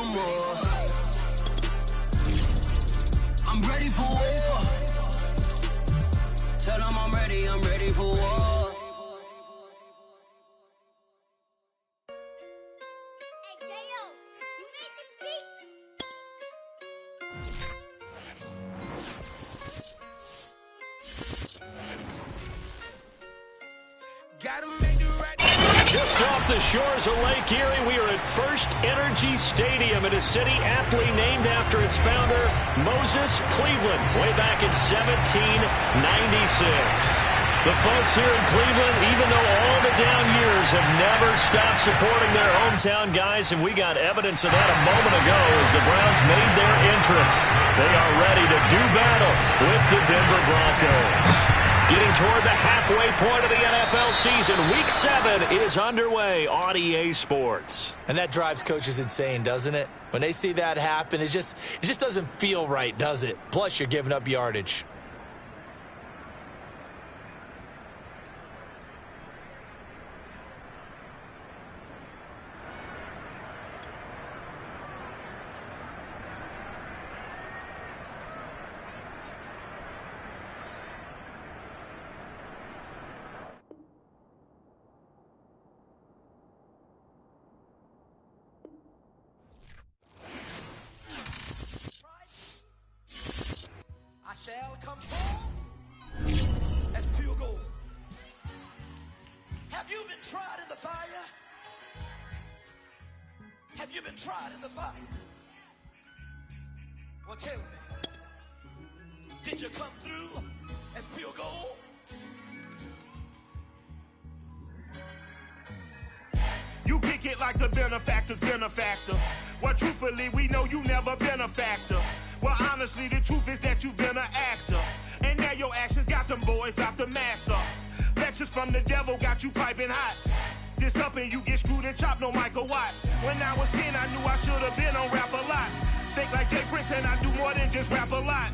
for more. I'm ready for war. Tell them I'm ready for war. Hey, J.O., you made this beat? Gotta make the right. Just off the shores of Lake Erie, we are at First Energy Stadium in a city aptly named after its founder, Moses Cleveland, way back in 1796. The folks here in Cleveland, even though all the down years, have never stopped supporting their hometown guys, and we got evidence of that a moment ago as the Browns made their entrance. They are ready to do battle with the Denver Broncos. Getting toward the halfway point of the NFL season, Week 7 is underway on EA Sports. And that drives coaches insane, doesn't it? When they see that happen, it just doesn't feel right, does it? Plus, you're giving up yardage. Shall come forth as pure gold. Have you been tried in the fire? Have you been tried in the fire? Well, tell me, did you come through as pure gold? You kick it like the benefactor's benefactor. Well, truthfully, we know you never been a factor. Well, honestly, the truth is that you've been an actor. And now your actions got them boys about to mass up. Lectures from the devil got you piping hot. This up and you get screwed and chopped, no Michael Watts. When I was 10, I knew I should have been on Rap a Lot. Think like Jay Prince and I do more than just rap a lot.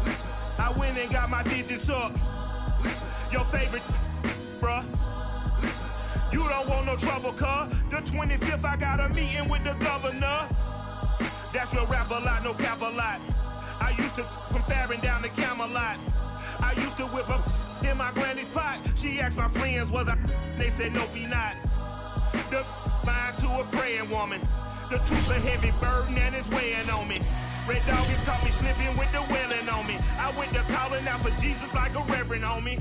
Listen, I went and got my digits up. Listen, your favorite, bruh. Listen, you don't want no trouble, cuz. The 25th, I got a meeting with the governor. That's real rap a lot, no cap a lot. I used to from Farron down to Camelot. I used to whip up in my granny's pot. She asked my friends, was I? They said, no, be not. The line to a praying woman. The truth's a heavy burden and it's weighing on me. Red Doggies caught me slipping with the wailing on me. I went to calling out for Jesus like a reverend on me.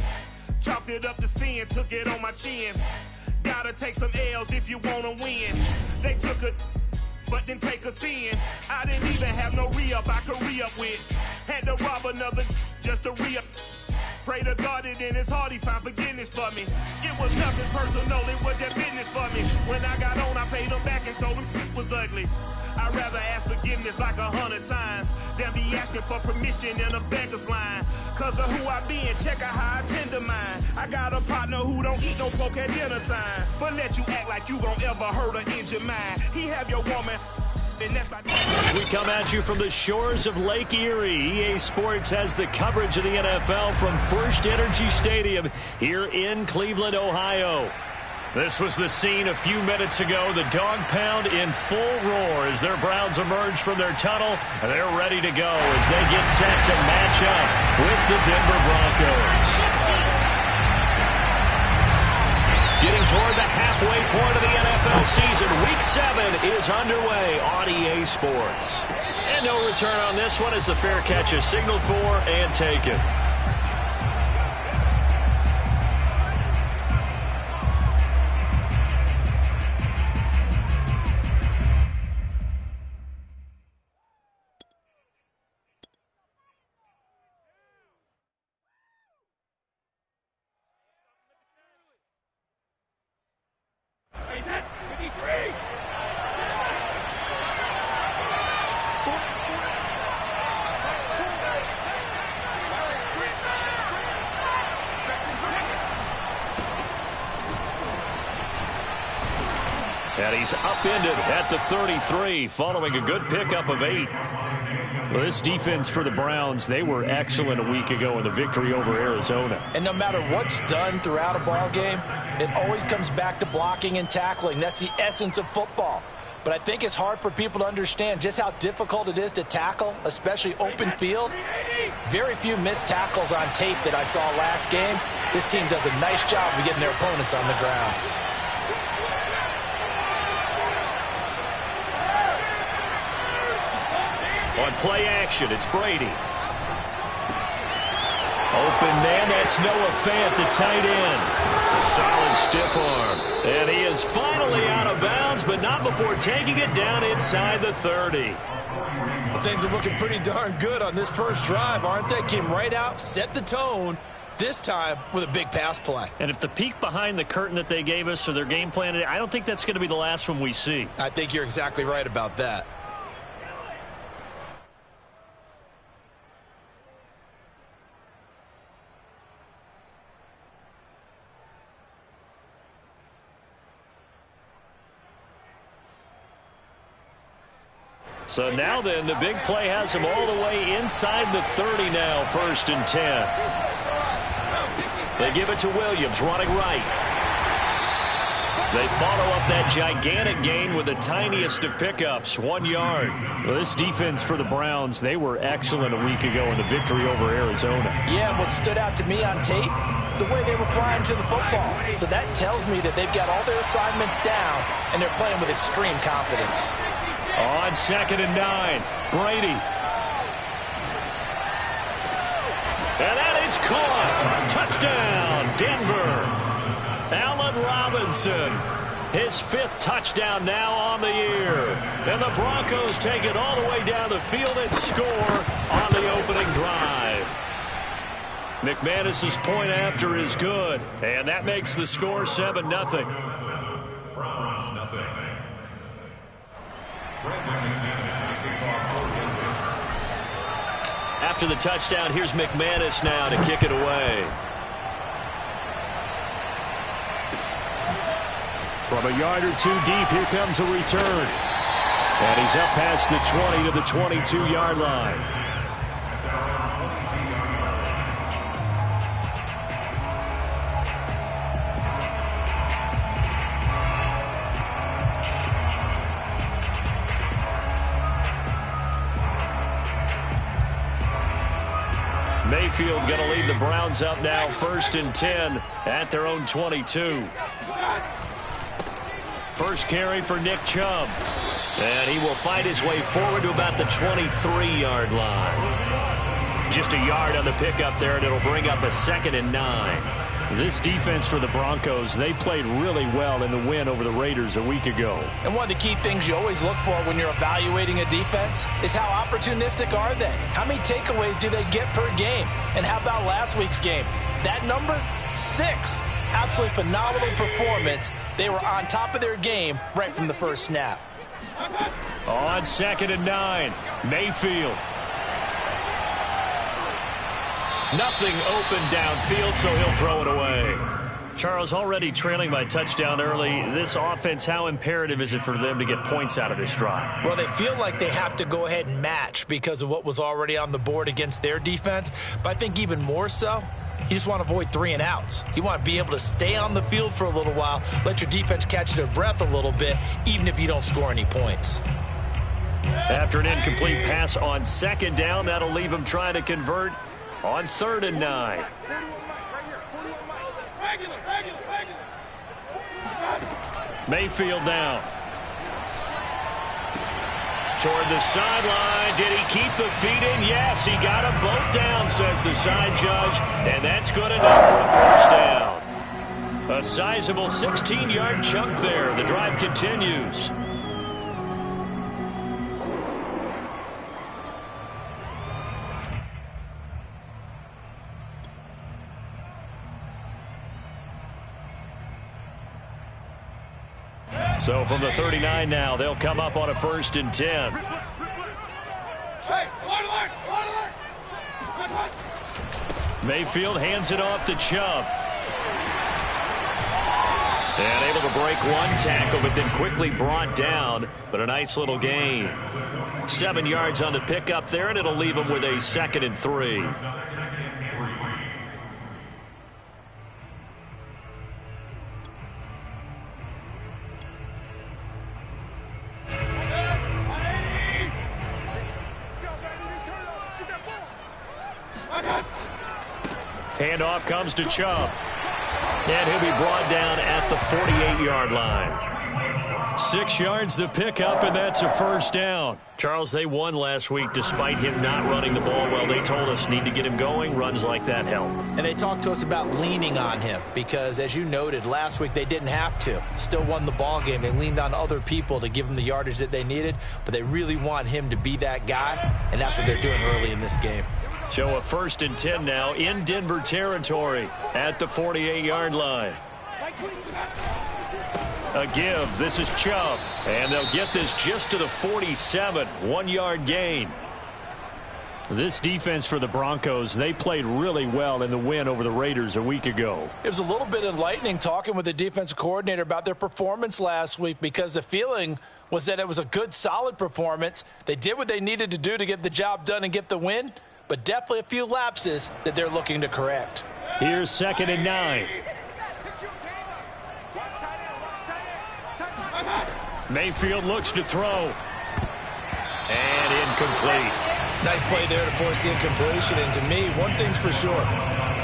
Chalked it up to sin, took it on my chin. Gotta take some L's if you wanna win. They took a but then take a sin. I didn't even have no re-up I could re-up with. Had to rob another just to re-up. Pray to God that in his heart he found forgiveness for me. It was nothing personal, it was just business for me. When I got on, I paid him back and told him it was ugly. I'd rather ask forgiveness like 100 times than be asking for permission in a beggar's line. Cause of who I be and check out how I tend to mine. I got a partner who don't eat no pork at dinner time, but let you act like you gon' ever hurt or injure mine. He have your woman. We come at you from the shores of Lake Erie. EA Sports has the coverage of the NFL from First Energy Stadium here in Cleveland, Ohio. This was the scene a few minutes ago. The dog pound in full roar as their Browns emerge from their tunnel. And they're ready to go as they get set to match up with the Denver Broncos. Getting toward the halfway point of the NFL season, Week 7 is underway on EA Sports. And no return on this one as the fair catch is signaled for and taken. And he's upended at the 33 following a good pickup of 8. Well, this defense for the Browns, they were excellent a week ago in the victory over Arizona. And no matter what's done throughout a ball game, it always comes back to blocking and tackling. That's the essence of football. but I think it's hard for people to understand just how difficult it is to tackle, especially open field. Very few missed tackles on tape that I saw last game. This team does a nice job of getting their opponents on the ground. On play action, it's Brady. Open man, that's Noah Fant, the tight end. A solid stiff arm. And he is finally out of bounds, but not before taking it down inside the 30. Well, things are looking pretty darn good on this first drive, aren't they? Came right out, set the tone, this time with a big pass play. And if the peek behind the curtain that they gave us or their game plan, I don't think that's going to be the last one we see. I think you're exactly right about that. So now then, the big play has him all the way inside the 30 now, 1st and 10. They give it to Williams, running right. They follow up that gigantic gain with the tiniest of pickups, 1 yard. Well, this defense for the Browns, they were excellent a week ago in the victory over Arizona. Yeah, what stood out to me on tape, the way they were flying to the football. So that tells me that they've got all their assignments down, and they're playing with extreme confidence. On 2nd and 9, Brady. And that is caught. Touchdown, Denver. Allen Robinson, his 5th touchdown now on the year. And the Broncos take it all the way down the field and score on the opening drive. McManus's point after is good, and that makes the score 7-0. Browns, nothing. After the touchdown, here's McManus now to kick it away. From a yard or two deep, here comes a return. And he's up past the 20 to the 22-yard line. Mayfield going to lead the Browns up now, 1st and 10 at their own 22. First carry for Nick Chubb. And he will find his way forward to about the 23-yard line. Just a yard on the pickup there, and it'll bring up a 2nd and 9. This defense for the Broncos, they played really well in the win over the Raiders a week ago. And one of the key things you always look for when you're evaluating a defense is how opportunistic are they? How many takeaways do they get per game? And how about last week's game? That number? 6. Absolutely phenomenal performance. They were on top of their game right from the first snap. On 2nd and 9, Mayfield. Nothing open downfield, so he'll throw it away. Charles, already trailing by touchdown early. This offense, how imperative is it for them to get points out of this drive? Well, they feel like they have to go ahead and match because of what was already on the board against their defense. But I think even more so, you just want to avoid 3 and outs. You want to be able to stay on the field for a little while, let your defense catch their breath a little bit, even if you don't score any points. After an incomplete pass on 2nd down, that'll leave them trying to convert on 3rd and 9. Mayfield down. Toward the sideline. Did he keep the feet in? Yes, he got them both down, says the side judge. And that's good enough for a 1st down. A sizable 16-yard chunk there. The drive continues. So from the 39 now, they'll come up on a 1st and 10. Mayfield hands it off to Chubb. And able to break one tackle, but then quickly brought down. But a nice little gain. 7 yards on the pickup there, and it'll leave them with a 2nd and 3. Handoff comes to Chubb. And he'll be brought down at the 48-yard line. 6 yards the pickup, and that's a first down. Charles, they won last week despite him not running the ball well. They told us need to get him going. Runs like that help. And they talked to us about leaning on him because, as you noted, last week they didn't have to. Still won the ball game. They leaned on other people to give them the yardage that they needed, but they really want him to be that guy, and that's what they're doing early in this game. So a 1st and 10 now in Denver territory at the 48-yard line. A give. This is Chubb. And they'll get this just to the 47. 1-yard gain. This defense for the Broncos, they played really well in the win over the Raiders a week ago. It was a little bit enlightening talking with the defensive coordinator about their performance last week because the feeling was that it was a good, solid performance. They did what they needed to do to get the job done and get the win, but definitely a few lapses that they're looking to correct. Here's 2nd and 9. Mayfield looks to throw. And incomplete. Nice play there to force the incompletion. And to me, one thing's for sure.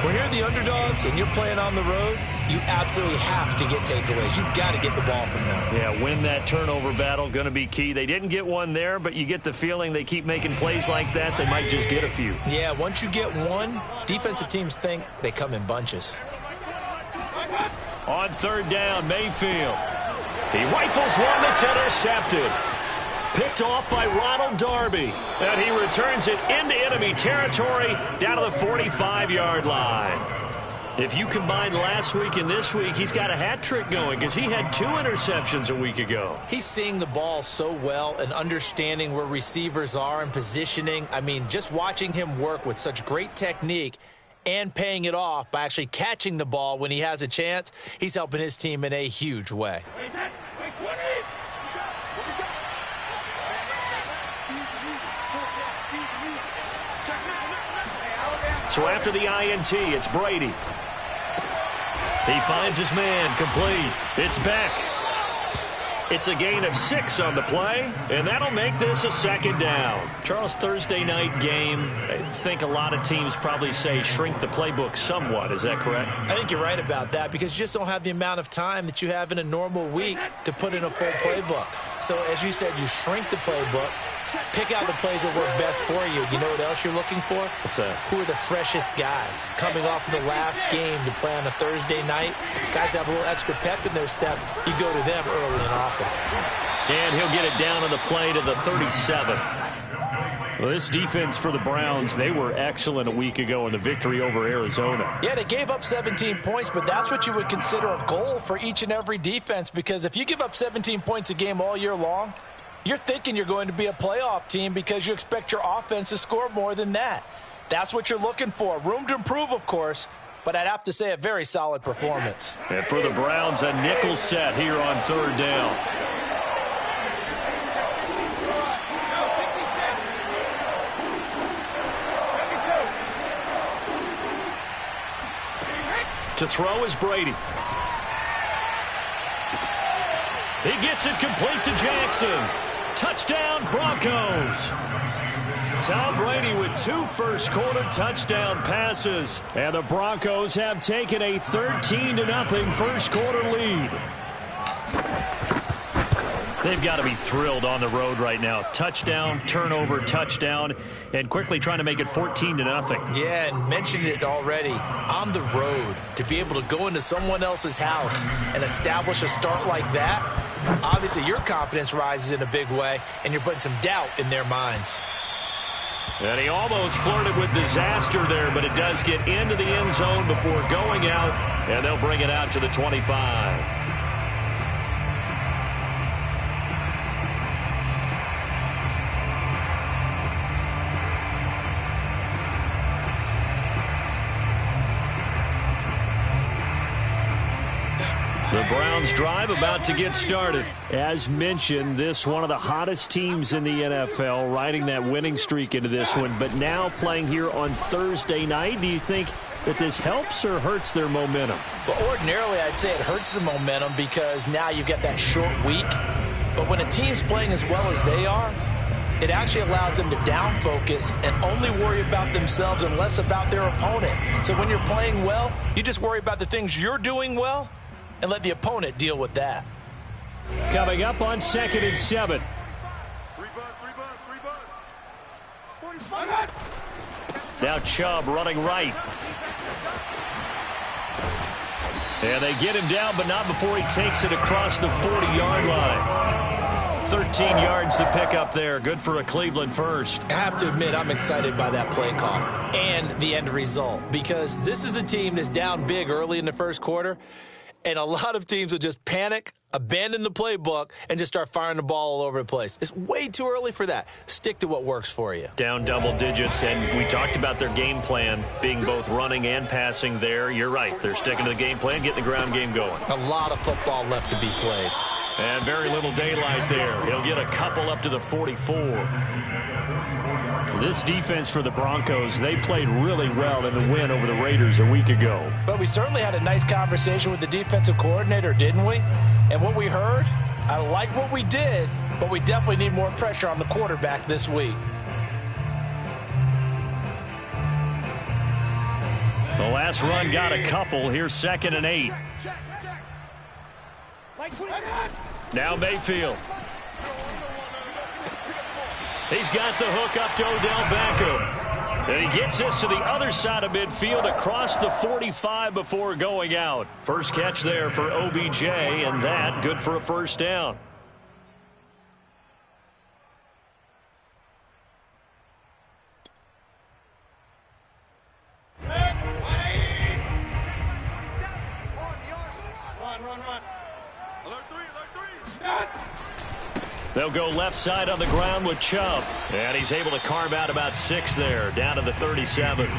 When you're the underdogs and you're playing on the road, you absolutely have to get takeaways. You've got to get the ball from them. Yeah, win that turnover battle, going to be key. They didn't get one there, but you get the feeling they keep making plays like that, they might just get a few. Yeah, once you get one, defensive teams think they come in bunches. On 3rd down, Mayfield. He rifles one that's intercepted. Picked off by Ronald Darby. And he returns it into enemy territory down to the 45-yard line. If you combine last week and this week, he's got a hat trick going because he had 2 interceptions a week ago. He's seeing the ball so well and understanding where receivers are and positioning. I mean, just watching him work with such great technique and paying it off by actually catching the ball when he has a chance, he's helping his team in a huge way. So after the INT, it's Brady. He finds his man, complete. It's Beck. It's a gain of 6 on the play, and that'll make this a 2nd down. Charles, Thursday night game, I think a lot of teams probably say shrink the playbook somewhat. Is that correct? I think you're right about that because you just don't have the amount of time that you have in a normal week to put in a full playbook. So as you said, you shrink the playbook, pick out the plays that work best for you. You know what else you're looking for? What's that? Who are the freshest guys coming off of the last game to play on a Thursday night? Guys have a little extra pep in their step. You go to them early and often. And he'll get it down on the play to the 37. Well, this defense for the Browns, they were excellent a week ago in the victory over Arizona. Yeah, they gave up 17 points, but that's what you would consider a goal for each and every defense because if you give up 17 points a game all year long, you're thinking you're going to be a playoff team because you expect your offense to score more than that. That's what you're looking for. Room to improve, of course, but I'd have to say a very solid performance. And for the Browns, a nickel set here on 3rd down. To throw is Brady. He gets it complete to Jackson. Touchdown, Broncos. Tom Brady with 2 first-quarter touchdown passes. And the Broncos have taken a 13-0 first-quarter lead. They've got to be thrilled on the road right now. Touchdown, turnover, touchdown, and quickly trying to make it 14-0. Yeah, and mentioned it already. On the road, to be able to go into someone else's house and establish a start like that, obviously your confidence rises in a big way, and you're putting some doubt in their minds. And he almost flirted with disaster there, but it does get into the end zone before going out, and they'll bring it out to the 25. The Browns drive about to get started. As mentioned, this one of the hottest teams in the NFL, riding that winning streak into this one, but now playing here on Thursday night. Do you think that this helps or hurts their momentum? Well, ordinarily, I'd say it hurts the momentum because now you get that short week. But when a team's playing as well as they are, it actually allows them to down focus and only worry about themselves and less about their opponent. So when you're playing well, you just worry about the things you're doing well and let the opponent deal with that. Coming up on 2nd and 7. Now Chubb running right. And they get him down, but not before he takes it across the 40-yard line. 13 yards to pick up there. Good for a Cleveland first. I have to admit, I'm excited by that play call and the end result, because this is a team that's down big early in the first quarter, and a lot of teams will just panic, abandon the playbook, and just start firing the ball all over the place. It's way too early for that. Stick to what works for you. Down double digits, and we talked about their game plan being both running and passing there. You're right. They're sticking to the game plan, getting the ground game going. A lot of football left to be played. And very little daylight there. He'll get a couple up to the 44. This defense for the Broncos, they played really well in the win over the Raiders a week ago. But we certainly had a nice conversation with the defensive coordinator, didn't we? And what we heard, I like what we did, but we definitely need more pressure on the quarterback this week. The last run got a couple. Here's 2nd and 8. Now Mayfield. He's got the hook up to Odell Beckham. And he gets this to the other side of midfield across the 45 before going out. First catch there for OBJ, and that good for a first down. They'll go left side on the ground with Chubb. And he's able to carve out about 6 there, down to the 37.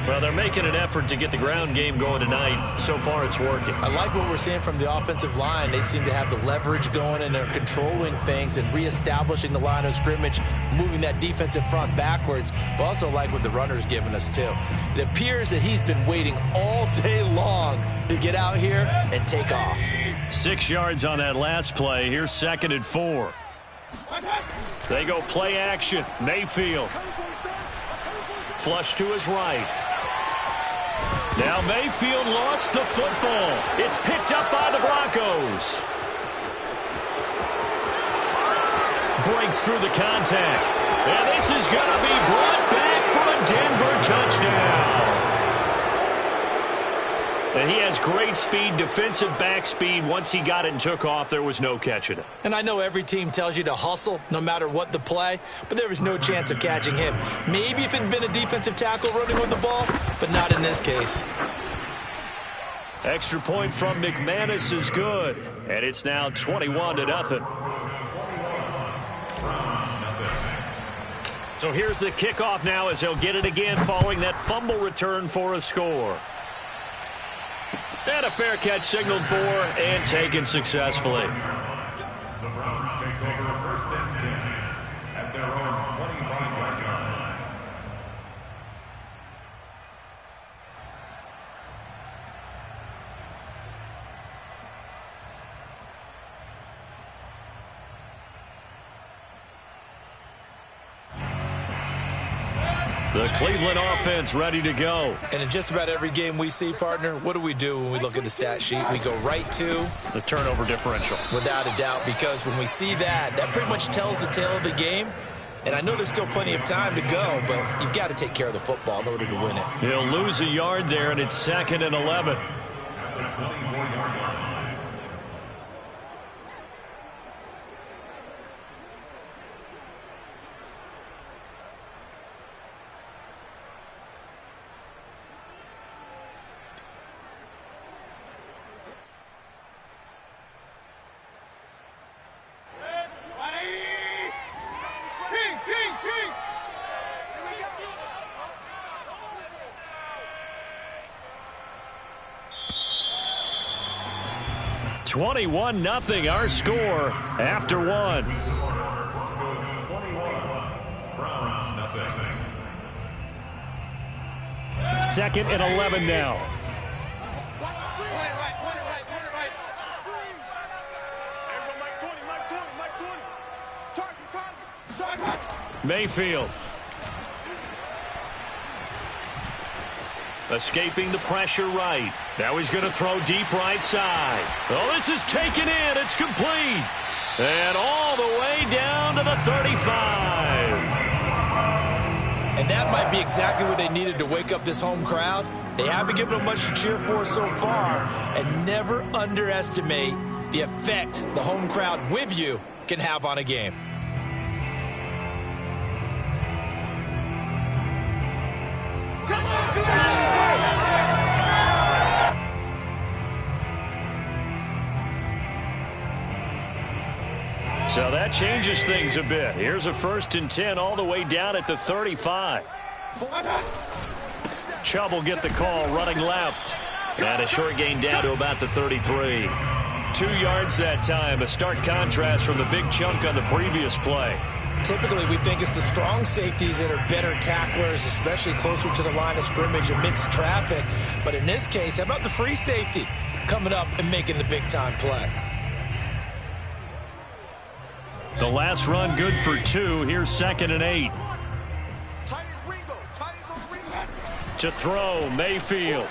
Well, they're making an effort to get the ground game going tonight. So far, it's working. I like what we're seeing from the offensive line. They seem to have the leverage going, and they're controlling things and reestablishing the line of scrimmage, moving that defensive front backwards. But also like what the runner's giving us, too. It appears that he's been waiting all day long to get out here and take off. 6 yards on that last play. Here's 2nd and 4. They go play action. Mayfield. Flush to his right. Now Mayfield lost the football. It's picked up by the Broncos. Breaks through the contact. And this is going to be brought back for a Denver touchdown. And he has great speed, defensive back speed. Once he got it and took off, there was no catching it. And I know every team tells you to hustle no matter what the play, but there was no chance of catching him. Maybe if it had been a defensive tackle running with the ball, but not in this case. Extra point from McManus is good. And it's now 21-0. So here's the kickoff now as he'll get it again following that fumble return for a score. And a fair catch signaled for and taken successfully. The Browns take over 1st and 10 at their own 25-yard line. The Cleveland offense ready to go. And in just about every game we see, partner, what do when we look at the stat sheet? We go right to the turnover differential. Without a doubt, because when we see that, that pretty much tells the tale of the game. And I know there's still plenty of time to go, but you've got to take care of the football in order to win it. He'll lose a yard there, and it's 2nd and 11. At the 24-yard line. Kings! 21-0 our score after one. Broncos 21, Browns nothing. 2nd and 11 now. Mike 20. Target. Mayfield. Escaping the pressure right. Now he's going to throw deep right side. Oh, this is taken in. It's complete. And all the way down to the 35. And that might be exactly what they needed to wake up this home crowd. They haven't given them much to cheer for so far. And never underestimate the effect the home crowd with you can have on a game. Come on, come on! So that changes things a bit. Here's a 1st and 10 all the way down at the 35. Chubb will get the call running left. And a short gain down to about the 33. 2 yards that time. A stark contrast from the big chunk on the previous play. Typically, we think it's the strong safeties that are better tacklers, especially closer to the line of scrimmage amidst traffic. But in this case, how about the free safety coming up and making the big-time play? The last run good for 2. Here's 2nd and 8. To throw, Mayfield.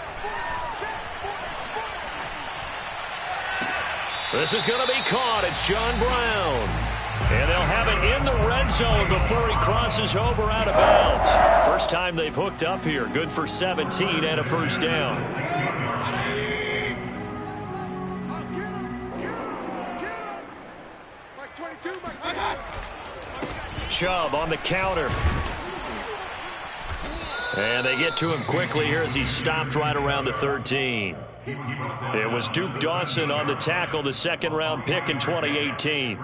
This is going to be caught. It's John Brown. And they'll have it in the red zone before he crosses over out of bounds. First time they've hooked up here. Good for 17 and a 1st down. Chubb on the counter. And they get to him quickly here as he stopped right around the 13. It was Duke Dawson on the tackle, the 2nd-round pick in 2018.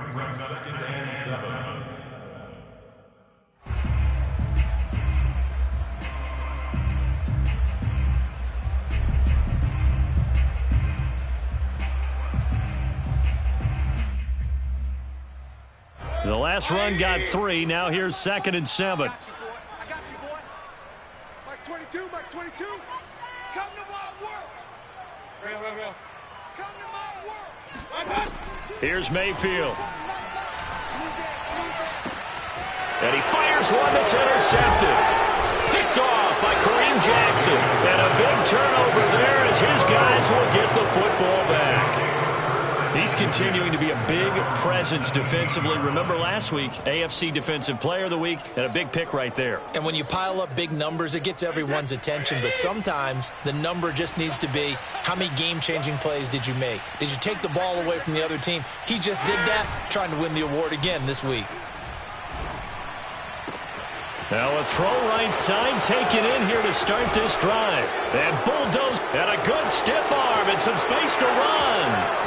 The last run got 3. Now here's 2nd and 7. I got you, boy. Mike 22, Mike 22. Come to my work. Real. Come to my work. Here's Mayfield. And he fires one that's intercepted. Picked off by Kareem Jackson. And a big turnover there as his guys will get the football back. He's continuing to be a big presence defensively. Remember last week, AFC Defensive Player of the Week, and a big pick right there. And when you pile up big numbers, it gets everyone's attention. But sometimes the number just needs to be, how many game-changing plays did you make? Did you take the ball away from the other team? He just did that, trying to win the award again this week. Now a throw right side taken in here to start this drive. And bulldoze, and a good stiff arm and some space to run.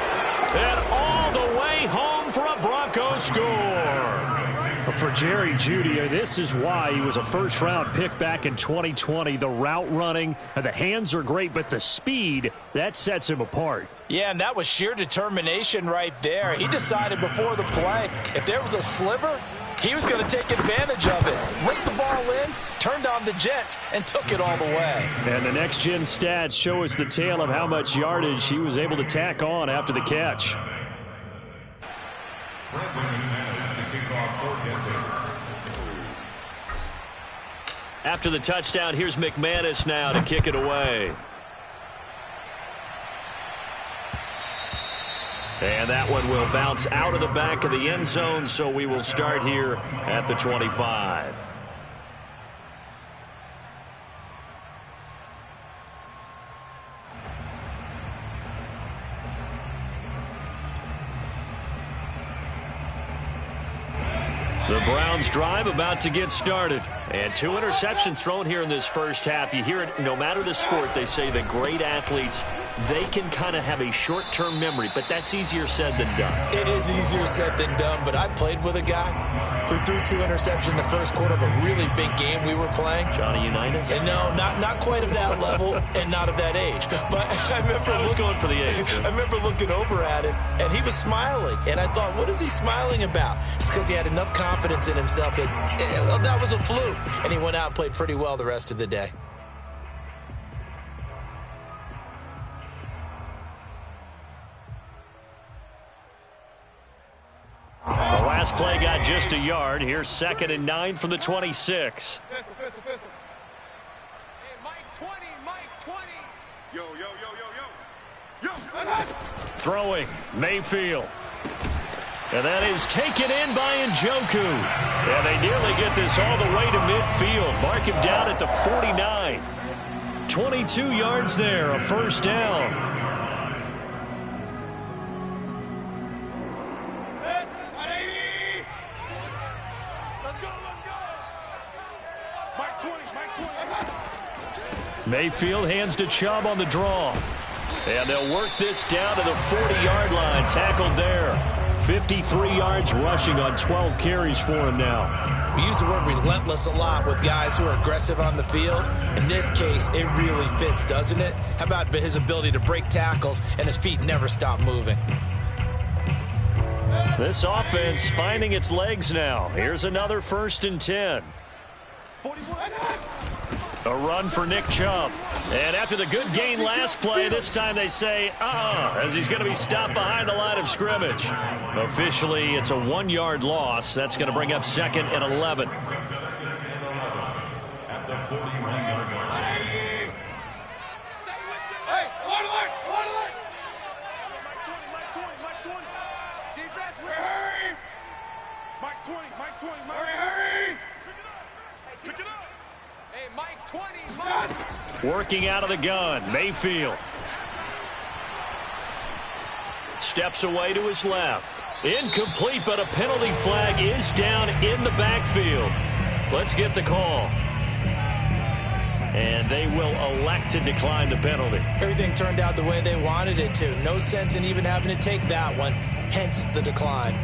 And all the way home for a Broncos score. For Jerry Jeudy, this is why he was a 1st-round pick back in 2020. The route running, the hands are great, but the speed, that sets him apart. Yeah, and that was sheer determination right there. He decided before the play, if there was a sliver, he was going to take advantage of it. Ripped the ball in, turned on the Jets, and took it all the way. And the next-gen stats show us the tale of how much yardage he was able to tack on after the catch. After the touchdown, here's McManus now to kick it away. And that one will bounce out of the back of the end zone, so we will start here at the 25. The Browns drive about to get started. And 2 interceptions thrown here in this first half. You hear it, no matter the sport, they say that great athletes, they can kind of have a short-term memory, but that's easier said than done. It is easier said than done, but I played with a guy who threw 2 interceptions in the first quarter of a really big game we were playing. Johnny Unitas? And no, not quite of that level and not of that age. But I remember going for the age. I remember looking over at him, and he was smiling. And I thought, what is he smiling about? It's because he had enough confidence in himself that that was a fluke. And he went out and played pretty well the rest of the day. The Last play got just a yard. Here's 2nd and 9 from the 26. Hey, Mike 20, Mike 20. Yo, yo, yo, yo, yo. Yo. Throwing, Mayfield. And that is taken in by Njoku. And they nearly get this all the way to midfield. Mark him down at the 49. 22 yards there, a first down. Let's go, let's go. Mike 20, Mike 20. Mayfield hands to Chubb on the draw. And they'll work this down to the 40-yard line. Tackled there. 53 yards rushing on 12 carries for him now. We use the word relentless a lot with guys who are aggressive on the field. In this case, it really fits, doesn't it? How about his ability to break tackles and his feet never stop moving? This offense finding its legs now. Here's another 1st and 10. 41. A run for Nick Chubb. And after the good gain last play, this time they say, as he's going to be stopped behind the line of scrimmage. Officially, it's a 1-yard loss. That's going to bring up 2nd and 11. At the 41-yard line. Hey, water! Mike 20, Mike 20. Defense, hurry! Mike 20, Mike 20, Mike 20. Hurry! Pick it up. Hey, Mike 20, Mike. Working out of the gun, Mayfield. Steps away to his left. Incomplete, but a penalty flag is down in the backfield. Let's get the call. And they will elect to decline the penalty. Everything turned out the way they wanted it to. No sense in even having to take that one, hence the decline.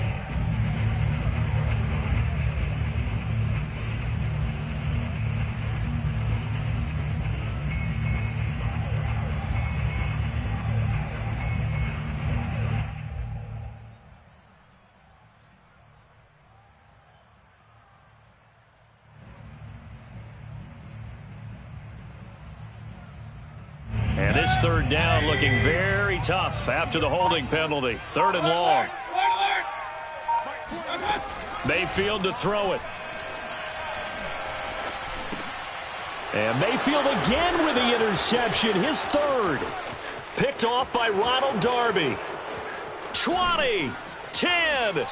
And this 3rd down looking very tough after the holding penalty. 3rd and long. Mayfield to throw it. And Mayfield again with the interception, his 3rd. Picked off by Ronald Darby. 20, 10.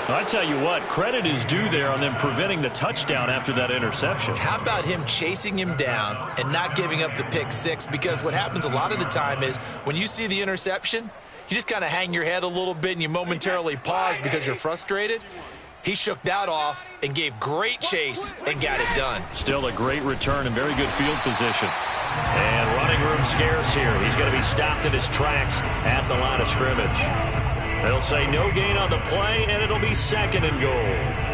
I tell you what, credit is due there on them preventing the touchdown after that interception. How about him chasing him down and not giving up the pick 6? Because what happens a lot of the time is when you see the interception, you just kind of hang your head a little bit and you momentarily pause because you're frustrated. He shook that off and gave great chase and got it done. Still a great return and very good field position. And running room scarce here. He's going to be stopped in his tracks at the line of scrimmage. They'll say no gain on the play, and it'll be 2nd and goal.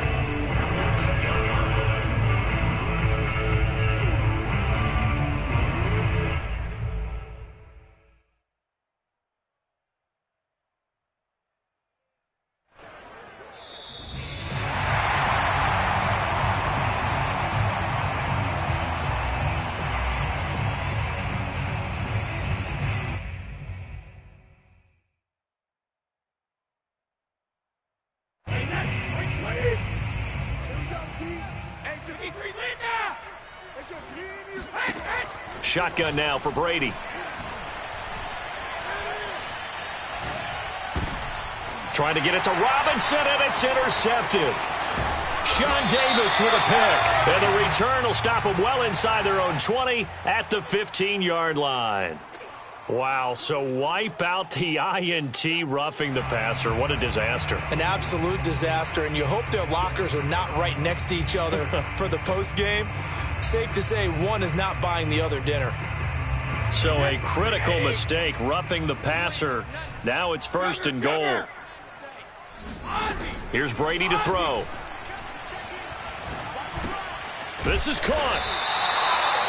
Shotgun now for Brady. Trying to get it to Robinson, and it's intercepted. Sean Davis with a pick. And the return will stop them well inside their own 20 at the 15-yard line. Wow, so wipe out the INT roughing the passer. What a disaster. An absolute disaster, and you hope their lockers are not right next to each other for the postgame. Safe to say one is not buying the other dinner. So a critical mistake, roughing the passer. Now it's 1st and goal. Here's Brady to throw. This is caught.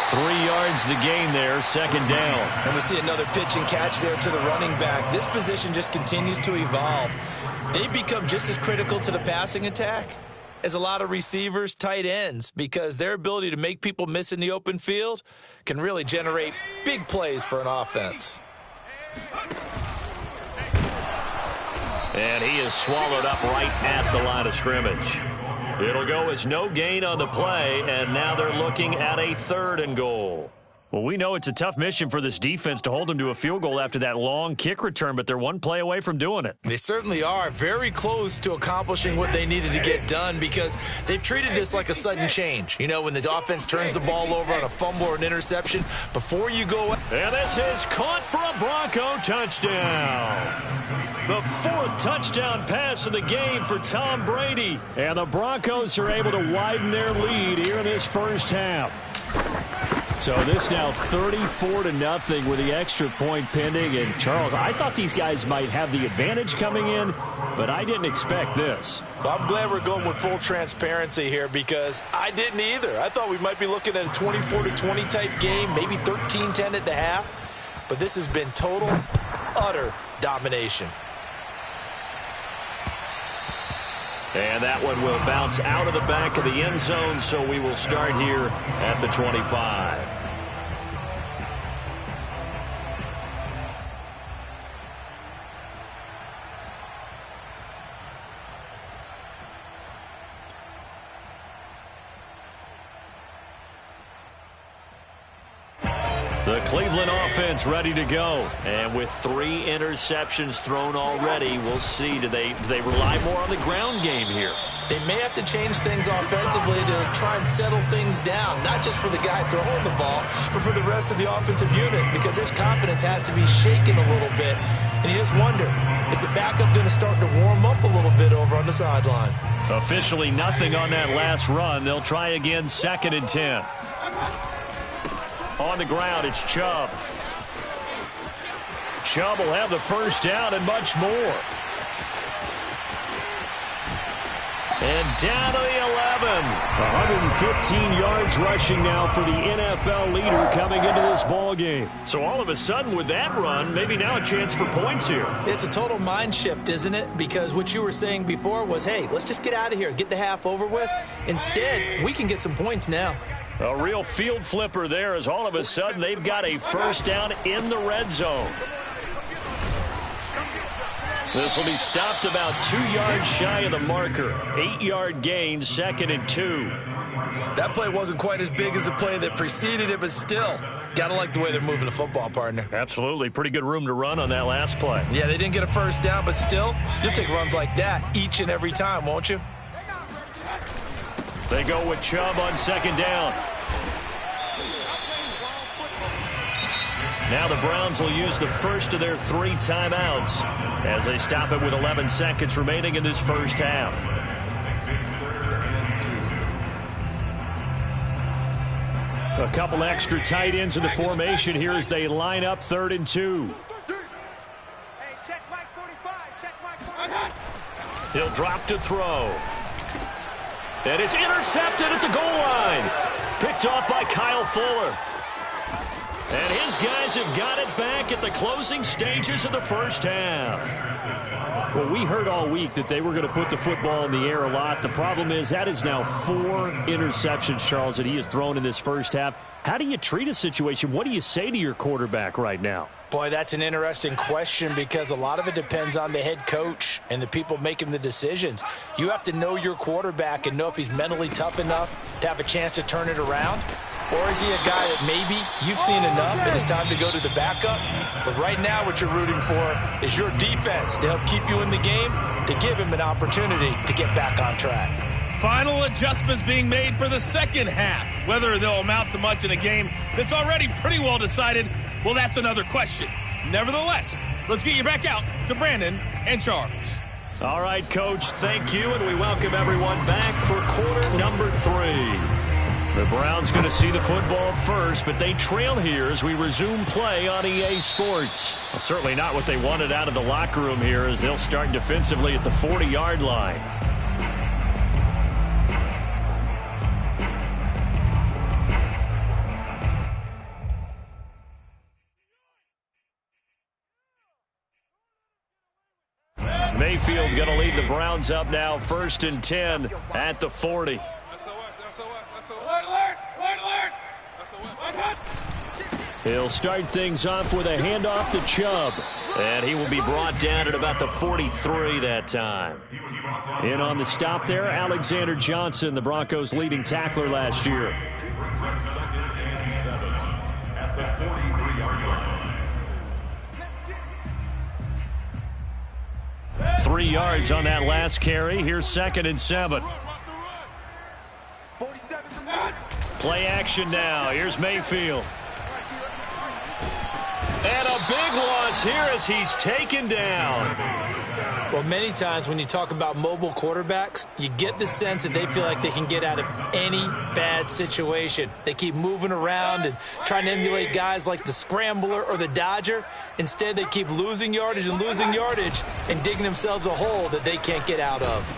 3 yards the gain there, 2nd down. And we see another pitch and catch there to the running back. This position just continues to evolve. They become just as critical to the passing attack as a lot of receivers, tight ends, because their ability to make people miss in the open field can really generate big plays for an offense. And he is swallowed up right at the line of scrimmage. It'll go as no gain on the play, and now they're looking at a 3rd and goal. Well, we know it's a tough mission for this defense to hold them to a field goal after that long kick return, but they're one play away from doing it. They certainly are very close to accomplishing what they needed to get done because they've treated this like a sudden change. You know, when the offense turns the ball over on a fumble or an interception, before you go... And this is caught for a Bronco touchdown. The 4th touchdown pass of the game for Tom Brady. And the Broncos are able to widen their lead here in this first half. So this now 34-0 with the extra point pending. And, Charles, I thought these guys might have the advantage coming in, but I didn't expect this. Well, I'm glad we're going with full transparency here because I didn't either. I thought we might be looking at a 24-20 type game, maybe 13-10 at the half. But this has been total, utter domination. And that one will bounce out of the back of the end zone, so we will start here at the 25. The Cleveland offense ready to go. And with 3 interceptions thrown already, we'll see. Do they rely more on the ground game here? They may have to change things offensively to try and settle things down, not just for the guy throwing the ball, but for the rest of the offensive unit, because their confidence has to be shaken a little bit. And you just wonder, is the backup going to start to warm up a little bit over on the sideline? Officially nothing on that last run. They'll try again, 2nd and 10. On the ground, it's Chubb. Chubb will have the first down and much more. And down to the 11. 115 yards rushing now for the NFL leader coming into this ball game. So all of a sudden with that run, maybe now a chance for points here. It's a total mind shift, isn't it? Because what you were saying before was, hey, let's just get out of here, get the half over with. Instead, we can get some points now. A real field flipper there as all of a sudden they've got a first down in the red zone. This will be stopped about 2 yards shy of the marker. 8-yard gain, 2nd and 2. That play wasn't quite as big as the play that preceded it, but still, gotta like the way they're moving the football, partner. Absolutely. Pretty good room to run on that last play. Yeah, they didn't get a first down, but still, you'll take runs like that each and every time, won't you? They go with Chubb on 2nd down. Now the Browns will use the first of their 3 timeouts as they stop it with 11 seconds remaining in this first half. A couple extra tight ends in the formation here as they line up 3rd and 2. Hey, check Mike 45. Check Mike 45. He'll drop to throw. And it's intercepted at the goal line. Picked off by Kyle Fuller. And his guys have got it back at the closing stages of the first half. Well, we heard all week that they were going to put the football in the air a lot. The problem is that is now 4 interceptions, Charles, that he has thrown in this first half. How do you treat a situation? What do you say to your quarterback right now? Boy, that's an interesting question because a lot of it depends on the head coach and the people making the decisions. You have to know your quarterback and know if he's mentally tough enough to have a chance to turn it around. Or is he a guy that maybe you've seen enough and it's time to go to the backup? But right now what you're rooting for is your defense to help keep you in the game, to give him an opportunity to get back on track. Final adjustments being made for the second half. Whether they'll amount to much in a game that's already pretty well decided, well, that's another question. Nevertheless, let's get you back out to Brandon and Charles. All right, Coach, thank you, and we welcome everyone back for quarter number 3. The Browns going to see the football first, but they trail here as we resume play on EA Sports. Well, certainly not what they wanted out of the locker room here as they'll start defensively at the 40-yard line. Mayfield going to lead the Browns up now, 1st and 10 at the 40. Alert! Alert! Alert! He'll start things off with a handoff to Chubb. And he will be brought down at about the 43 that time. In on the stop there, Alexander Johnson, the Broncos' leading tackler last year. Brings up 2nd and 7 at the 43-yard line. 3 yards on that last carry. Here's 2nd and 7. Play action now. Here's Mayfield. And a big loss here as he's taken down. Well, many times when you talk about mobile quarterbacks, you get the sense that they feel like they can get out of any bad situation. They keep moving around and trying to emulate guys like the Scrambler or the Dodger. Instead, they keep losing yardage and digging themselves a hole that they can't get out of.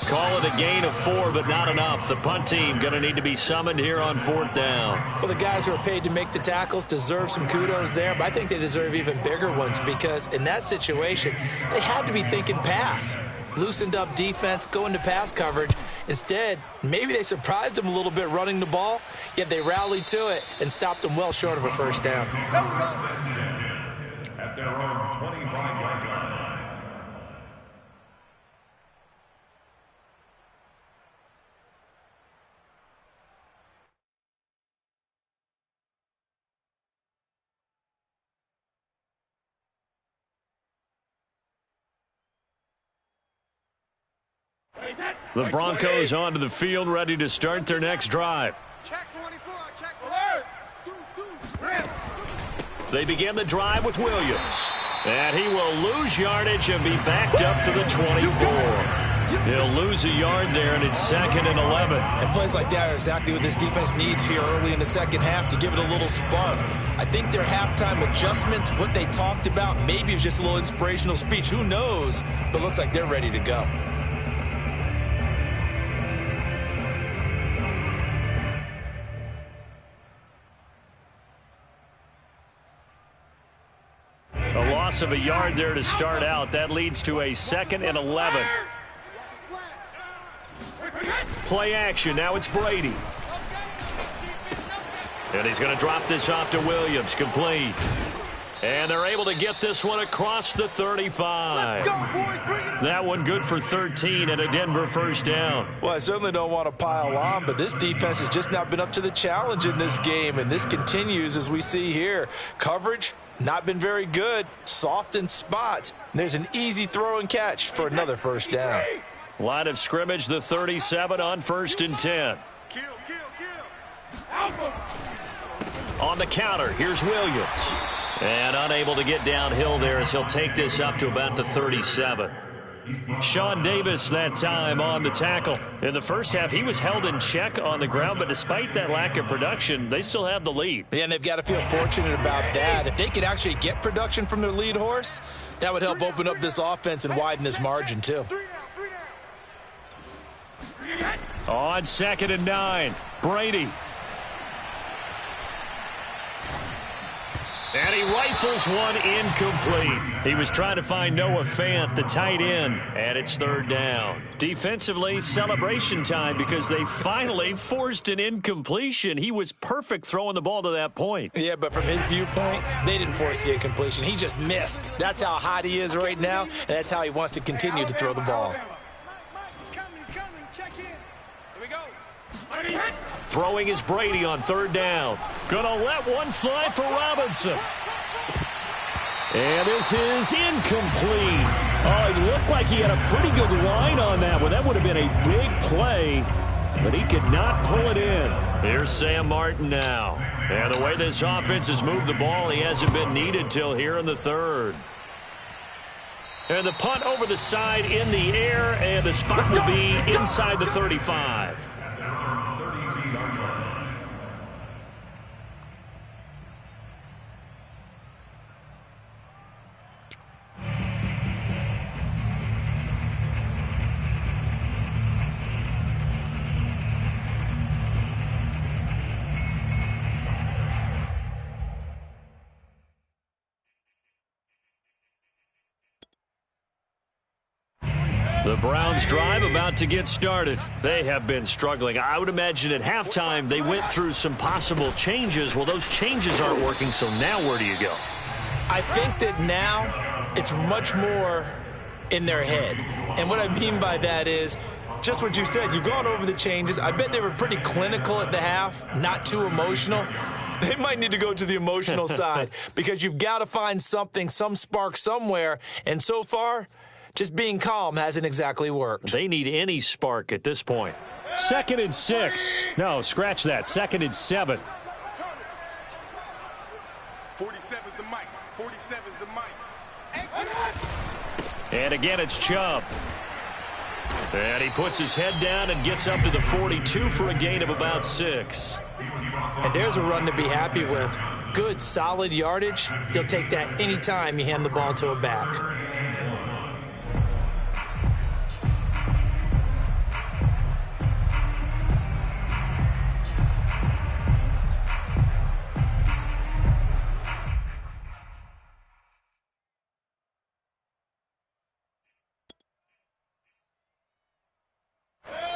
Call it a gain of 4, but not enough. The punt team going to need to be summoned here on 4th down. Well, the guys who are paid to make the tackles deserve some kudos there, but I think they deserve even bigger ones because in that situation, they had to be thinking pass. Loosened up defense, going to pass coverage. Instead, maybe they surprised them a little bit running the ball, yet they rallied to it and stopped them well short of a first down. At their own 25-yard line. The Broncos onto the field, ready to start their next drive. Check 24, check 24. They begin the drive with Williams. And he will lose yardage and be backed up to the 24. He'll lose a yard there, and it's 2nd and 11. And plays like that are exactly what this defense needs here early in the second half to give it a little spark. I think their halftime adjustment, what they talked about, maybe it was just a little inspirational speech. Who knows? But looks like they're ready to go. A loss of a yard there to start out. That leads to a 2nd and 11. Play action. Now it's Brady. And he's going to drop this off to Williams. Complete. And they're able to get this one across the 35. That one good for 13 and a Denver first down. Well, I certainly don't want to pile on, but this defense has just not been up to the challenge in this game, and this continues as we see here. Coverage, not been very good. Soft in spots. There's an easy throw and catch for another first down. Line of scrimmage, the 37 on 1st and 10. On the counter, here's Williams. And unable to get downhill there as he'll take this up to about the 37. Sean Davis that time on the tackle. In the first half, he was held in check on the ground, but despite that lack of production, they still have the lead. Yeah, and they've got to feel fortunate about that. If they could actually get production from their lead horse, that would help open up this offense and widen this margin too. On 2nd and 9, Brady. And he rifles one incomplete. He was trying to find Noah Fant, the tight end, and it's 3rd down. Defensively, celebration time because they finally forced an incompletion. He was perfect throwing the ball to that point. Yeah, but from his viewpoint, they didn't force the incompletion. He just missed. That's how hot he is right now, and that's how he wants to continue to throw the ball. Throwing is Brady on 3rd down. Gonna let one fly for Robinson. And this is incomplete. Oh, it looked like he had a pretty good line on that one. That would have been a big play, but he could not pull it in. Here's Sam Martin now. And the way this offense has moved the ball, he hasn't been needed till here in the 3rd. And the punt over the side in the air, and the spot will be inside the 35. The Browns drive about to get started. They have been struggling. I would imagine at halftime they went through some possible changes. Well, those changes aren't working, so now where do you go? I think that now it's much more in their head. And what I mean by that is just what you said. You've gone over the changes. I bet they were pretty clinical at the half, not too emotional. They might need to go to the emotional side because you've got to find something, some spark somewhere. And so far, just being calm hasn't exactly worked. They need any spark at this point. 2nd and 6. No, scratch that. 2nd and 7. 47's the mic. 47's the mic. And again, it's Chubb. And he puts his head down and gets up to the 42 for a gain of about 6. And there's a run to be happy with. Good, solid yardage. He'll take that anytime you hand the ball to a back.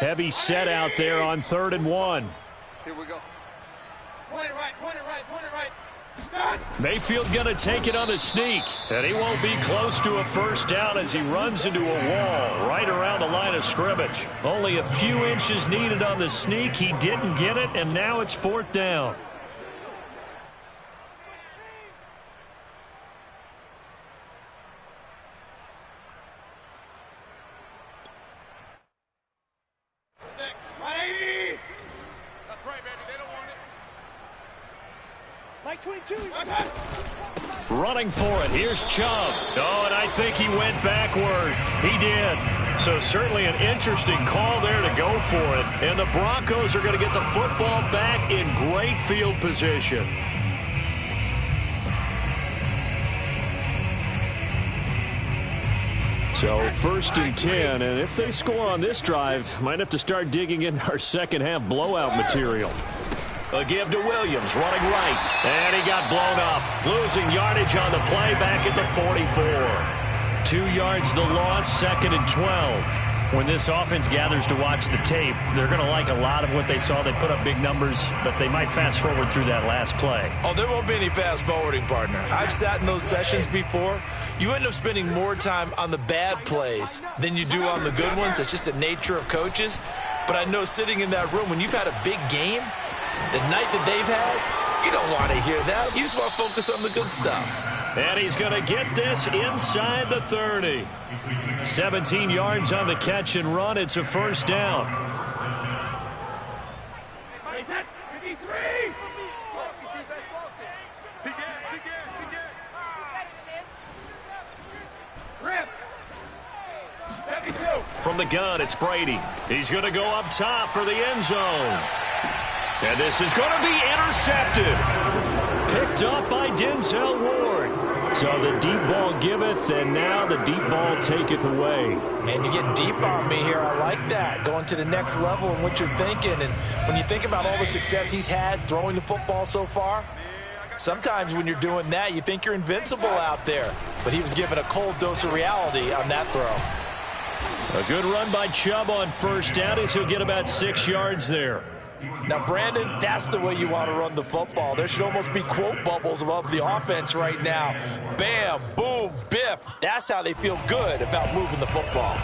Heavy set out there on 3rd and 1. Here we go. Point it right. Mayfield going to take it on the sneak. And he won't be close to a first down as he runs into a wall right around the line of scrimmage. Only a few inches needed on the sneak. He didn't get it, and now it's 4th down. That's right, baby. They don't want it. Like 22. Running for it. Here's Chubb. Oh, and I think he went backward. He did. So certainly an interesting call there to go for it. And the Broncos are going to get the football back in great field position. So 1st and 10, and if they score on this drive, might have to start digging in our second half blowout material. A give to Williams, running right, and he got blown up. Losing yardage on the play back at the 44. 2 yards the loss, 2nd and 12. When this offense gathers to watch the tape, they're going to like a lot of what they saw. They put up big numbers, but they might fast forward through that last play. Oh, there won't be any fast forwarding, partner. I've sat in those sessions before. You end up spending more time on the bad plays than you do on the good ones. It's just the nature of coaches. But I know sitting in that room, when you've had a big game, the night that they've had, you don't want to hear that. You just want to focus on the good stuff. And he's going to get this inside the 30. 17 yards on the catch and run. It's a first down. From the gun, it's Brady. He's going to go up top for the end zone. And this is going to be intercepted. Picked up by Denzel Ward. So the deep ball giveth, and now the deep ball taketh away. Man, you're getting deep on me here. I like that. Going to the next level and what you're thinking. And when you think about all the success he's had throwing the football so far, sometimes when you're doing that, you think you're invincible out there. But he was given a cold dose of reality on that throw. A good run by Chubb on first down as he'll get about 6 yards there. Now, Brandon, that's the way you want to run the football. There should almost be quote bubbles above the offense right now. Bam, boom, biff. That's how they feel good about moving the football.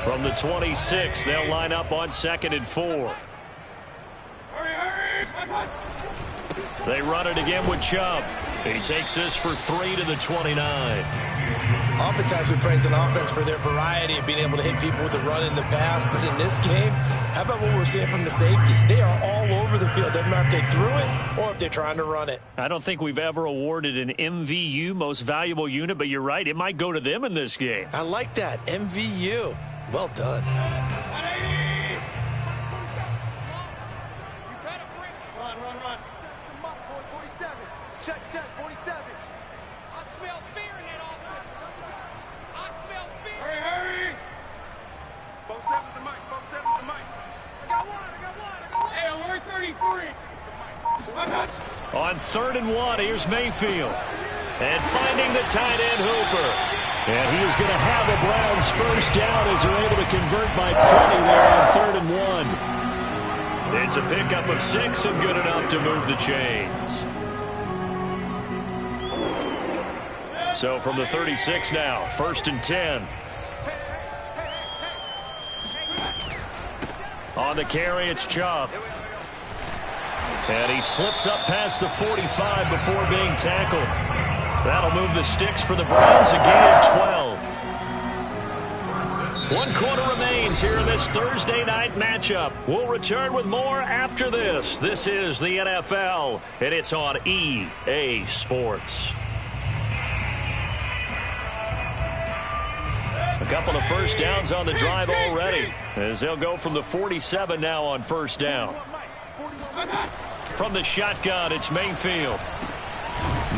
From the 26, they'll line up on 2nd and 4. They run it again with Chubb. He takes this for 3 to the 29. Oftentimes we praise an offense for their variety of being able to hit people with the run in the pass. But in this game, how about what we're seeing from the safeties? They are all over the field. Doesn't matter if they threw it or if they're trying to run it. I don't think we've ever awarded an MVU, most valuable unit, but you're right. It might go to them in this game. I like that. MVU. Well done. Check, 47. I smell fear in that offense. I smell fear. Hurry. 47. 3rd and 1. Here's Mayfield. And finding the tight end Hooper. And he is going to have the Browns first down as they're able to convert by plenty there on 3rd and 1. It's a pickup of 6 and good enough to move the chains. So from the 36 now, 1st and 10. On the carry, it's Chubb. And he slips up past the 45 before being tackled. That'll move the sticks for the Browns, a gain of 12. 1 quarter remains here in this Thursday night matchup. We'll return with more after this. This is the NFL, and it's on EA Sports. A couple of first downs on the drive already, as they'll go from the 47 now on 1st down. From the shotgun, it's Mayfield.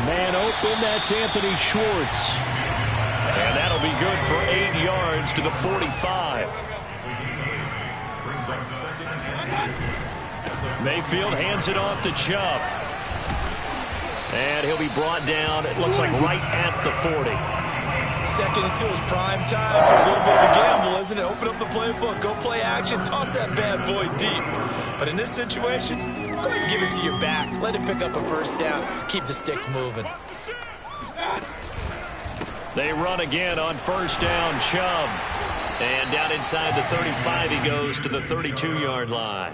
Man open, that's Anthony Schwartz. And that'll be good for 8 yards to the 45. Mayfield hands it off to Chubb. And he'll be brought down, it looks like right at the 40. 2nd and 2 is prime time for a little bit of a gamble, isn't it? Open up the playbook, go play action, toss that bad boy deep. But in this situation, go ahead and give it to your back. Let him pick up a 1st down. Keep the sticks moving. They run again on 1st down, Chubb. And down inside the 35, he goes to the 32-yard line.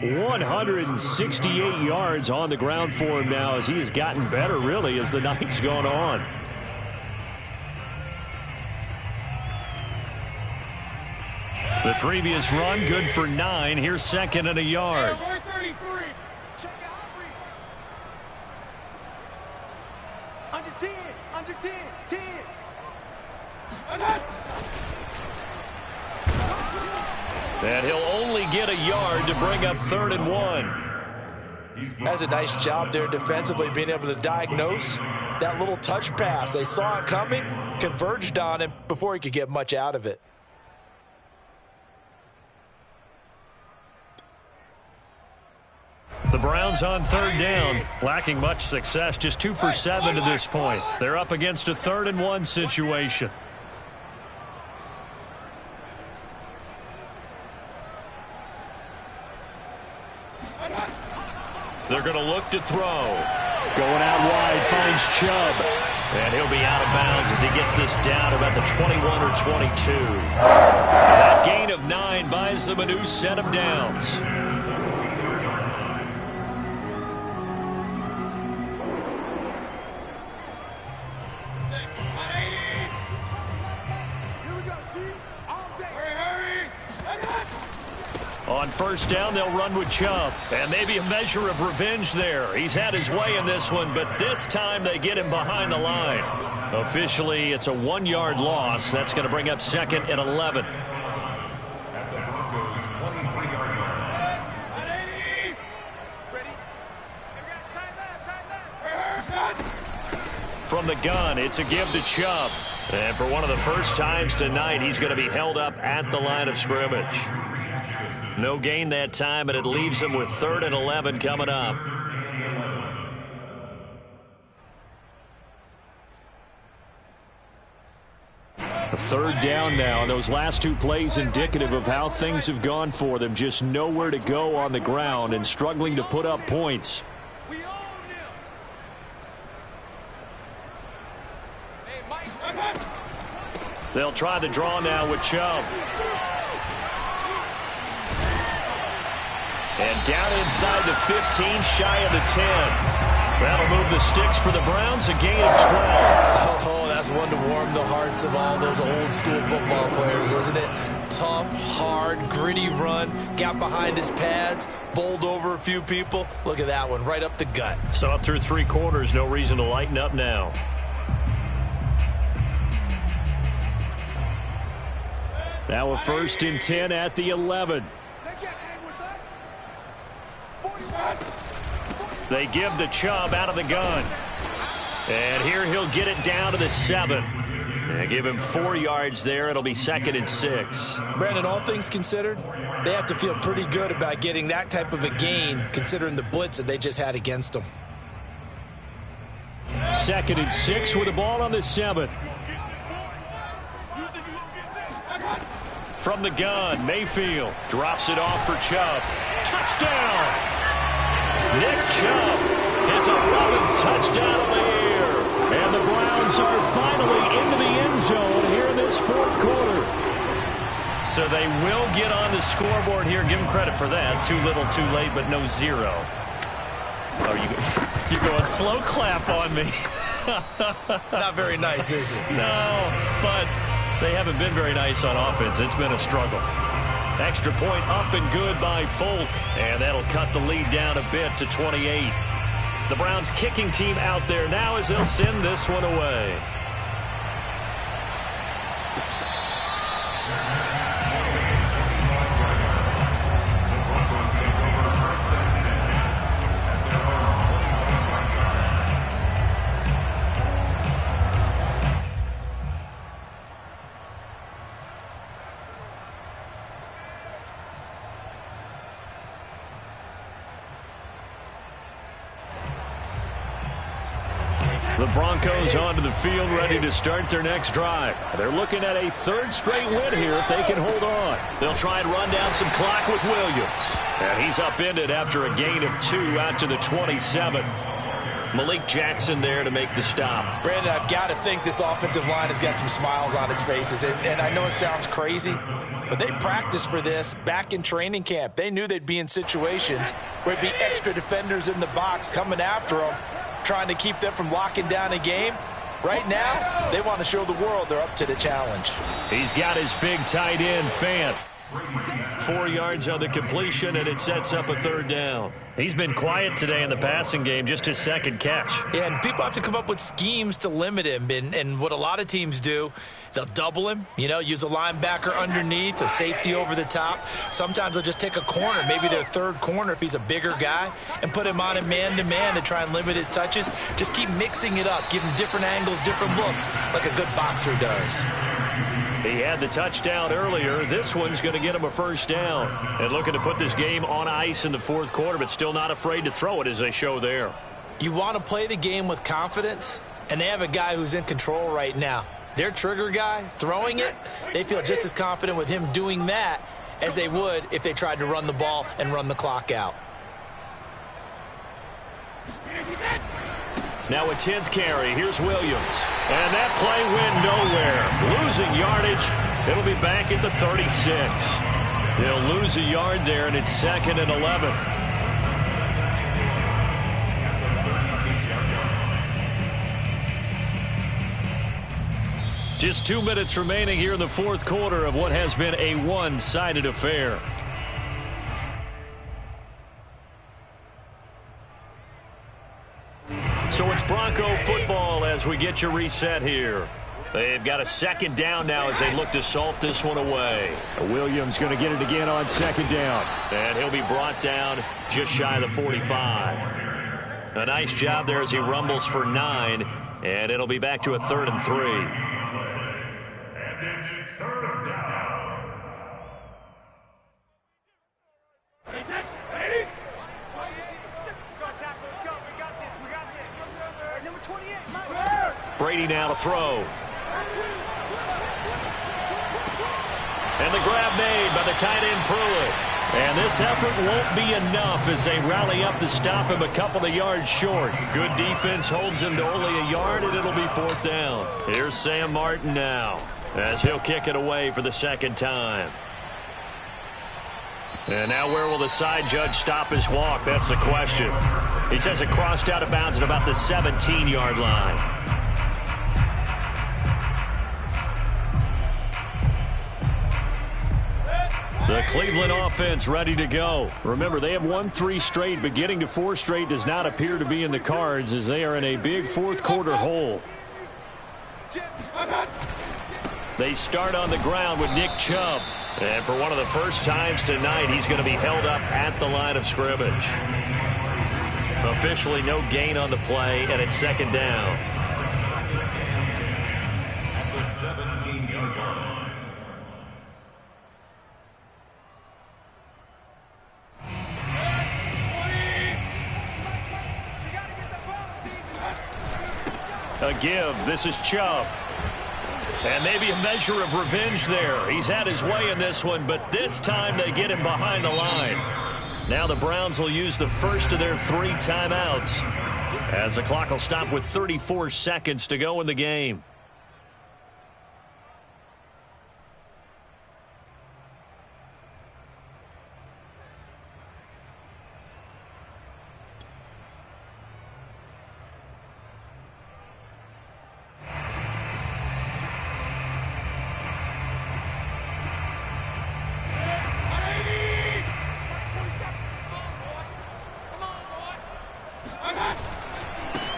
168 yards on the ground for him now as he has gotten better, really, as the night's gone on. The previous run, good for 9. Here's 2nd and a yard. Under 10, under 10, 10. And he'll only get a yard to bring up 3rd and 1. That's a nice job there defensively, being able to diagnose that little touch pass. They saw it coming, converged on him before he could get much out of it. The Browns on 3rd down, lacking much success, just 2 for 7 to this point. They're up against a 3rd and 1 situation. They're going to look to throw. Going out wide, finds Chubb. And he'll be out of bounds as he gets this down about the 21 or 22. That gain of 9 buys them a new set of downs. On 1st down, they'll run with Chubb. And maybe a measure of revenge there. He's had his way in this one, but this time they get him behind the line. Officially, it's a 1-yard loss. That's going to bring up 2nd and 11. At the Broncos' 23-yard line. From the gun, it's a give to Chubb. And for one of the first times tonight, he's going to be held up at the line of scrimmage. No gain that time, and it leaves him with 3rd and 11 coming up. A 3rd down now, and those last 2 plays indicative of how things have gone for them. Just nowhere to go on the ground and struggling to put up points. They'll try the draw now with Chubb. And down inside the 15, shy of the 10. That'll move the sticks for the Browns, a gain of 12. Oh, that's one to warm the hearts of all those old school football players, isn't it? Tough, hard, gritty run, got behind his pads, bowled over a few people. Look at that one, right up the gut. So up through 3 quarters, no reason to lighten up now. Now a 1st and 10 at the 11. They give the Chubb out of the gun. And here he'll get it down to the 7. And give him 4 yards there. It'll be 2nd and 6. Brandon, all things considered, they have to feel pretty good about getting that type of a gain, considering the blitz that they just had against them. 2nd and 6 with the ball on the 7. From the gun, Mayfield drops it off for Chubb. Touchdown! Nick Chubb has a 11th touchdown on the year. And the Browns are finally into the end zone here in this 4th quarter. So they will get on the scoreboard here. Give them credit for that. Too little, too late, but no 0. Oh, you're going slow clap on me. Not very nice, is it? No, but they haven't been very nice on offense. It's been a struggle. Extra point up and good by Folk, and that'll cut the lead down a bit to 28. The Browns kicking team out there now as they'll send this one away. The Broncos onto the field ready to start their next drive. They're looking at a 3rd straight win here if they can hold on. They'll try and run down some clock with Williams. And he's upended after a gain of 2 out to the 27. Malik Jackson there to make the stop. Brandon, I've got to think this offensive line has got some smiles on its faces. And I know it sounds crazy, but they practiced for this back in training camp. They knew they'd be in situations where it'd be extra defenders in the box coming after them, trying to keep them from locking down a game. Right now, they want to show the world they're up to the challenge. He's got his big tight end, Fant. 4 yards on the completion, and it sets up a 3rd down. He's been quiet today in the passing game, just his 2nd catch. Yeah, and people have to come up with schemes to limit him. And what a lot of teams do, they'll double him, use a linebacker underneath, a safety over the top. Sometimes they'll just take a corner, maybe their 3rd corner if he's a bigger guy, and put him on a man-to-man to try and limit his touches. Just keep mixing it up, give him different angles, different looks, like a good boxer does. He had the touchdown earlier. This one's going to get him a 1st down. And looking to put this game on ice in the 4th quarter, but still not afraid to throw it as they show there. You want to play the game with confidence, and they have a guy who's in control right now. Their trigger guy, throwing it, they feel just as confident with him doing that as they would if they tried to run the ball and run the clock out. Now a 10th carry. Here's Williams. And that play went nowhere. Losing yardage. It'll be back at the 36. They'll lose a yard there, and it's 2nd and 11. Just 2 minutes remaining here in the 4th quarter of what has been a one-sided affair. So it's Bronco football as we get you reset here. They've got a 2nd down now as they look to salt this one away. Williams going to get it again on 2nd down. And he'll be brought down just shy of the 45. A nice job there as he rumbles for 9. And it'll be back to a 3rd and 3. And it's 3rd down. Brady now to throw. And the grab made by the tight end Pruitt. And this effort won't be enough as they rally up to stop him a couple of yards short. Good defense holds him to only a yard, and it'll be 4th down. Here's Sam Martin now as he'll kick it away for the 2nd time. And now where will the side judge stop his walk? That's the question. He says it crossed out of bounds at about the 17-yard line. The Cleveland offense ready to go. Remember, they have won 3 straight, but getting to 4 straight does not appear to be in the cards as they are in a big 4th quarter hole. They start on the ground with Nick Chubb. And for one of the first times tonight, he's going to be held up at the line of scrimmage. Officially no gain on the play, and it's 2nd down. At the 17-yard line. A give. This is Chubb. And maybe a measure of revenge there. He's had his way in this one, but this time they get him behind the line. Now the Browns will use the first of their 3 timeouts, as the clock will stop with 34 seconds to go in the game.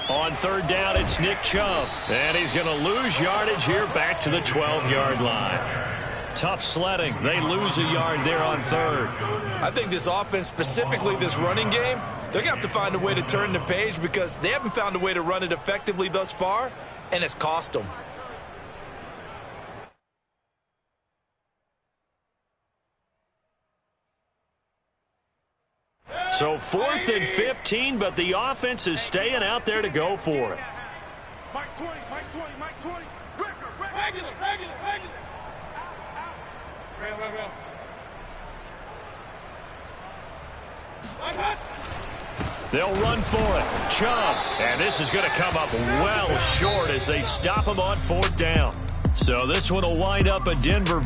On third down, it's Nick Chubb. And he's going to lose yardage here back to the 12-yard line. Tough sledding. They lose a yard there on third. I think this offense, specifically this running game, they're going to have to find a way to turn the page because they haven't found a way to run it effectively thus far, and it's cost them. So 4th and 15, but the offense is staying out there to go for it. Mike 20, Mike 20, Mike 20. Regular. They'll run for it. Chubb. And this is going to come up well short as they stop him on 4th down. So this one will wind up a Denver